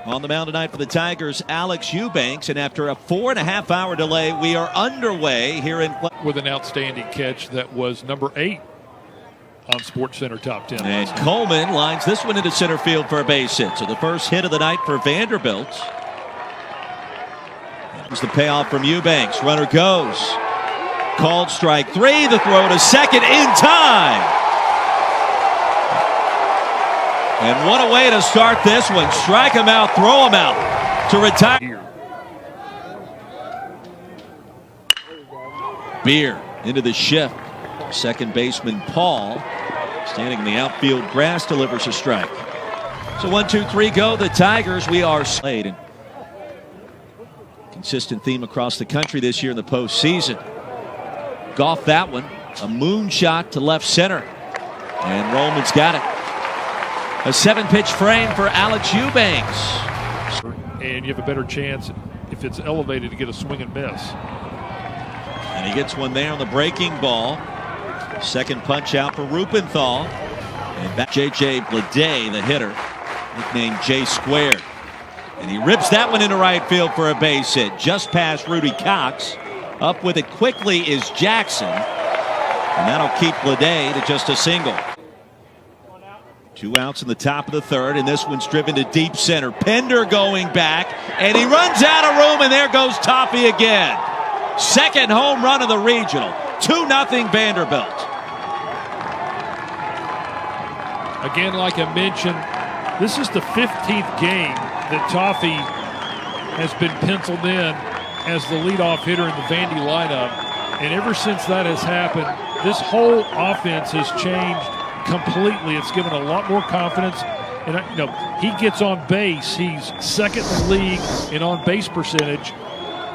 On the mound tonight for the Tigers, Alex Eubanks, and after a 4.5-hour delay, we are underway here in with an outstanding catch that was number 8 on SportsCenter Top 10. And Coleman lines this one into center field for a base hit. So the first hit of the night for Vanderbilt. Here's the payoff from Eubanks. Runner goes. Called strike 3. The throw to second in time. And what a way to start this one. Strike him out, throw him out to retire. Beer into the shift. Second baseman Paul, standing in the outfield grass, delivers a strike. So 1, 2, 3 go. The Tigers, we are slayed. Consistent theme across the country this year in the postseason. Golf that one. A moonshot to left center. And Roman's got it. A 7-pitch frame for Alex Eubanks. And you have a better chance if it's elevated to get a swing and miss. And he gets one there on the breaking ball. Second punch out for Rupenthal. And back J.J. Bleday, the hitter, nicknamed J Squared. And he rips that one into right field for a base hit. Just past Rudy Cox. Up with it quickly is Jackson. And that'll keep Bleday to just a single. 2 outs in the top of the third, and this one's driven to deep center. Pender going back, and he runs out of room, and there goes Toffey again. Second home run of the regional. 2-0 Vanderbilt. Again, like I mentioned, this is the 15th game that Toffey has been penciled in as the leadoff hitter in the Vandy lineup. And ever since that has happened, this whole offense has changed completely. It's given a lot more confidence. And he gets on base. He's second in the league in on-base percentage.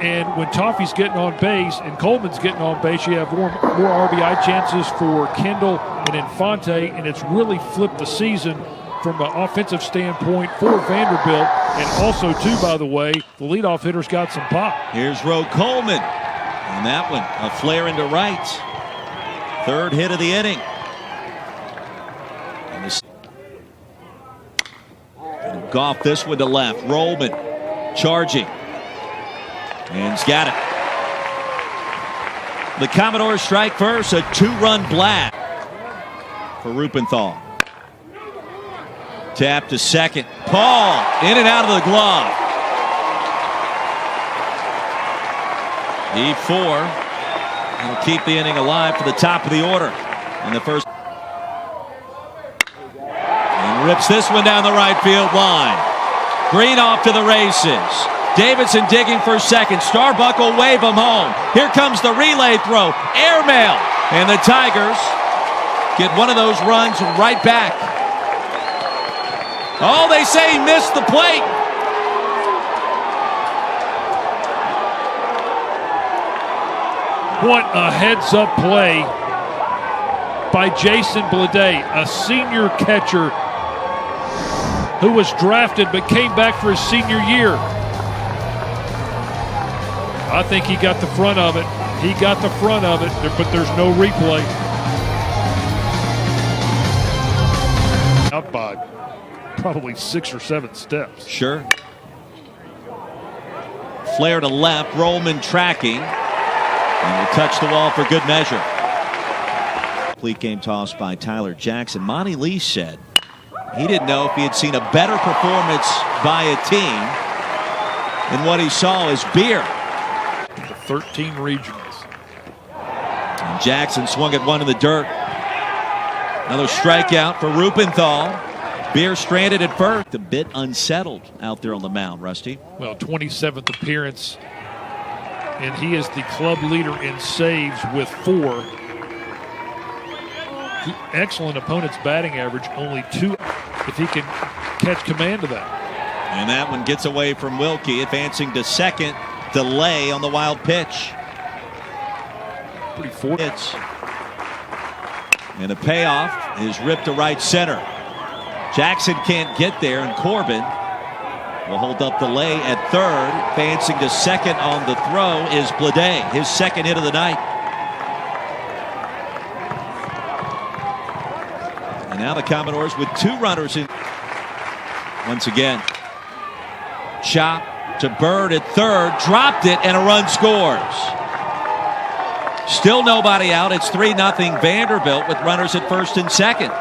And when Toffey's getting on base and Coleman's getting on base, you have more RBI chances for Kendall and Infante, and it's really flipped the season from an offensive standpoint for Vanderbilt. And also, too, by the way, the leadoff hitter's got some pop. Here's Roe Coleman. And that one, a flare into right. Third hit of the inning. And golf this one to left. Roman charging. And he's got it. The Commodores strike first, a 2-run blast for Rupenthal. Tap to second. Paul in and out of the glove. E4. It'll keep the inning alive for the top of the order. And the first. And rips this one down the right field line. Green off to the races. Davidson digging for second. Starbuck will wave him home. Here comes the relay throw. Airmail. And the Tigers get one of those runs right back. Oh, they say he missed the plate. What a heads-up play by Jason Bleday, a senior catcher who was drafted but came back for his senior year. I think he got the front of it. He got the front of it, but there's no replay. Out by probably 6 or 7 steps. Sure. Flare to left, Roman tracking. And will touch the wall for good measure. Complete game toss by Tyler Jackson. Monty Lee said he didn't know if he had seen a better performance by a team than what he saw as Beer. The 13 regionals. And Jackson swung at one in the dirt. Another strikeout for Rupenthal. Beer stranded at first. A bit unsettled out there on the mound, Rusty. Well, 27th appearance. And he is the club leader in saves with 4. Excellent opponent's batting average, only 2 if he can catch command of that. And that one gets away from Wilkie, advancing to second. Delay on the wild pitch. Pretty fortunate. And a payoff is ripped to right center. Jackson can't get there, and Corbin will hold up the lay at third. Advancing to second on the throw is Bleday, his second hit of the night. And now the Commodores with 2 runners in. Once again, Chop to Bird at third, dropped it, and a run scores. Still nobody out. It's 3-0 Vanderbilt with runners at first and second.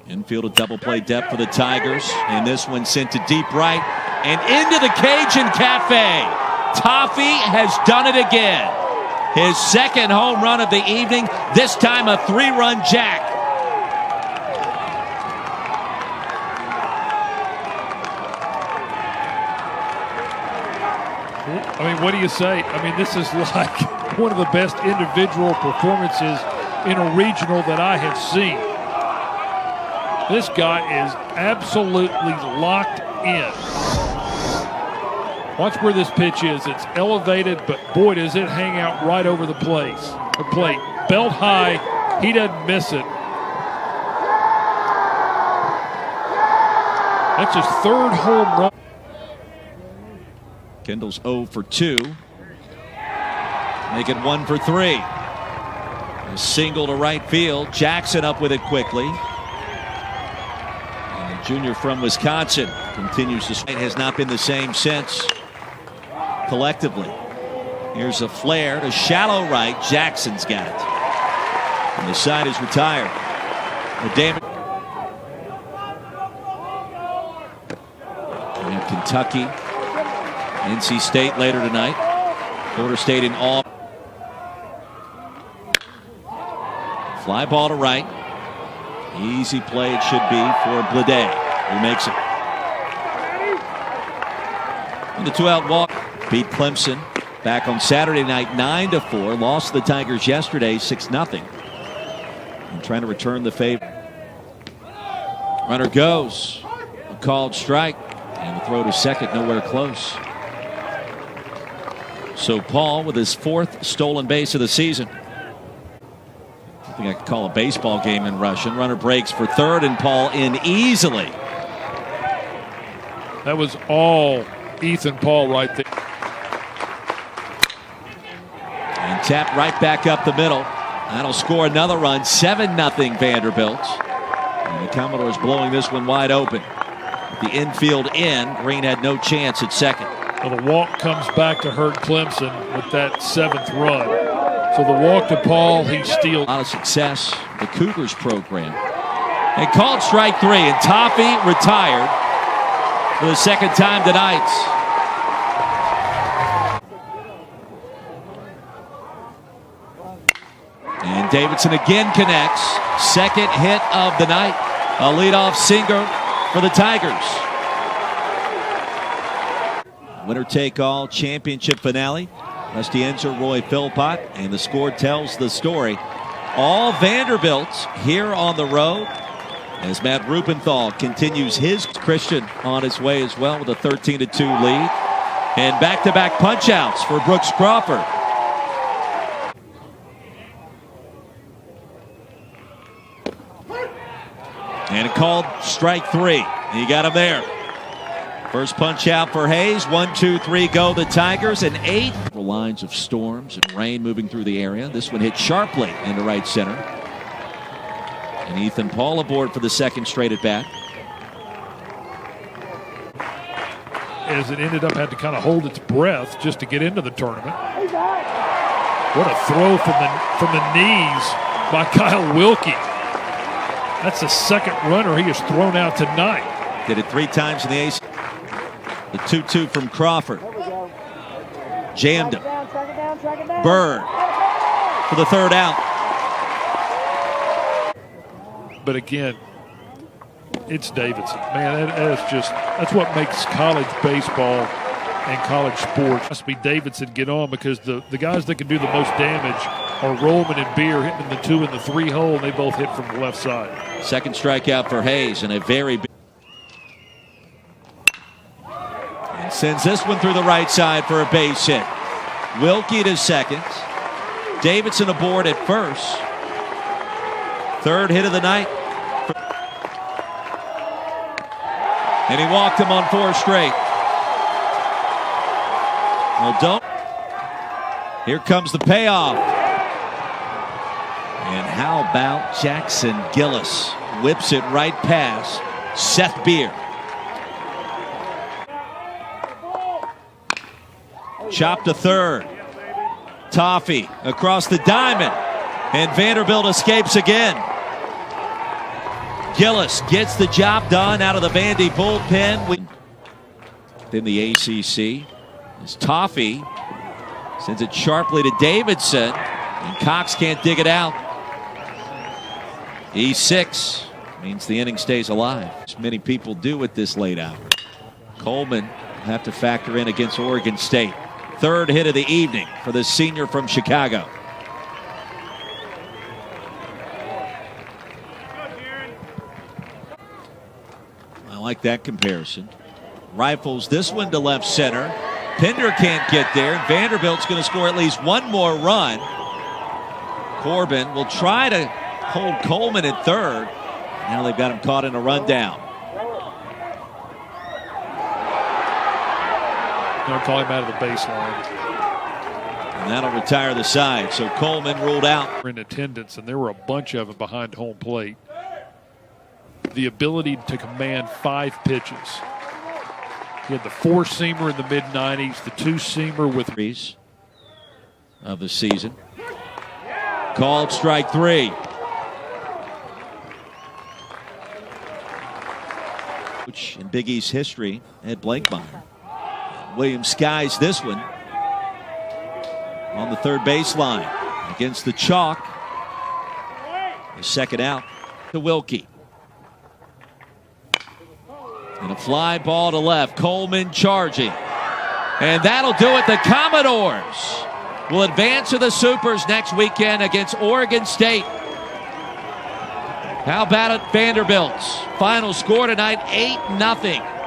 Infield a double play depth for the Tigers, and this one sent to deep right and into the Cajun Cafe. Toffey has done it again. His second home run of the evening, this time a 3-run jack. I mean, what do you say? I mean, this is like one of the best individual performances in a regional that I have seen. This guy is absolutely locked in. Watch where this pitch is. It's elevated, but boy, does it hang out right over the plate. Belt high, he doesn't miss it. That's his third home run. Kendall's 0 for 2. Make it 1 for 3. A single to right field. Jackson up with it quickly. And the junior from Wisconsin continues to. It has not been the same since. Collectively. Here's a flare to shallow right. Jackson's got it. And the side is retired. The damage. And Kentucky. NC State later tonight. Florida State in all. Fly ball to right. Easy play it should be for Blade, who makes it. And the 2-out walk. Beat Clemson back on Saturday night 9-4. Lost the Tigers yesterday 6-0. And trying to return the favor. Runner goes. A called strike. And the throw to second, nowhere close. So Paul with his 4th stolen base of the season. I think I could call a baseball game in Russian. Runner breaks for third and Paul in easily. That was all Ethan Paul right there. And tapped right back up the middle. That'll score another run. 7-0 Vanderbilt. And the Commodores blowing this one wide open. The infield in. Green had no chance at second. Well, the walk comes back to hurt Clemson with that 7th run. So the walk to Paul, he steals. A lot of success, the Cougars program. And called strike 3, and Toffey retired for the second time tonight. And Davidson again connects. Second hit of the night. A leadoff single for the Tigers. Winner-take-all championship finale. Rusty Enzer, Roy Philpott, and the score tells the story. All Vanderbilts here on the road as Matt Rubenthal continues his. Christian on his way as well with a 13-2 lead. And back-to-back punch-outs for Brooks Crawford. And a called strike 3. He got him there. First punch out for Hayes. 1, 2, 3 go the Tigers. And 8 lines of storms and rain moving through the area. This one hit sharply into right center. And Ethan Paul aboard for the second straight at bat. As it ended up had to kind of hold its breath just to get into the tournament. What a throw from the knees by Kyle Wilkie. That's the second runner he has thrown out tonight. Did it 3 times in the ace. The 2-2 from Crawford. Jammed him. Bird for the 3rd out. But again, it's Davidson. Man, that's what makes college baseball and college sports. Must be Davidson get on, because the guys that can do the most damage are Rollman and Beer hitting in the 2 and the 3 hole, and they both hit from the left side. Second strikeout for Hayes, and a very big. And sends this one through the right side for a base hit. Wilkie to second. Davidson aboard at first. 3rd hit of the night. And he walked him on 4 straight. Well, don't. Here comes the payoff. And how about Jackson Gillis? Whips it right past Seth Beer. Chopped to third. Toffey across the diamond. And Vanderbilt escapes again. Gillis gets the job done out of the Vandy bullpen. In the ACC, as Toffey sends it sharply to Davidson, and Cox can't dig it out. E6 means the inning stays alive, as many people do at this late hour. Coleman will have to factor in against Oregon State. Third hit of the evening for the senior from Chicago. I like that comparison. Rifles this one to left center. Pinder can't get there, and Vanderbilt's going to score at least one more run. Corbin will try to hold Coleman at third. Now they've got him caught in a rundown. They'll call him out of the baseline. And that'll retire the side. So Coleman ruled out. In attendance, and there were a bunch of them behind home plate. The ability to command 5 pitches. He had the 4-seamer in the mid-90s, the 2-seamer with threes of the season. Called strike 3. Which in Big East history had Blankmeyer. Williams skies this one on the third baseline against the chalk. The second out to Wilkie. And a fly ball to left. Coleman charging. And that'll do it. The Commodores will advance to the Supers next weekend against Oregon State. How about it, Vanderbilt's final score tonight, 8-0.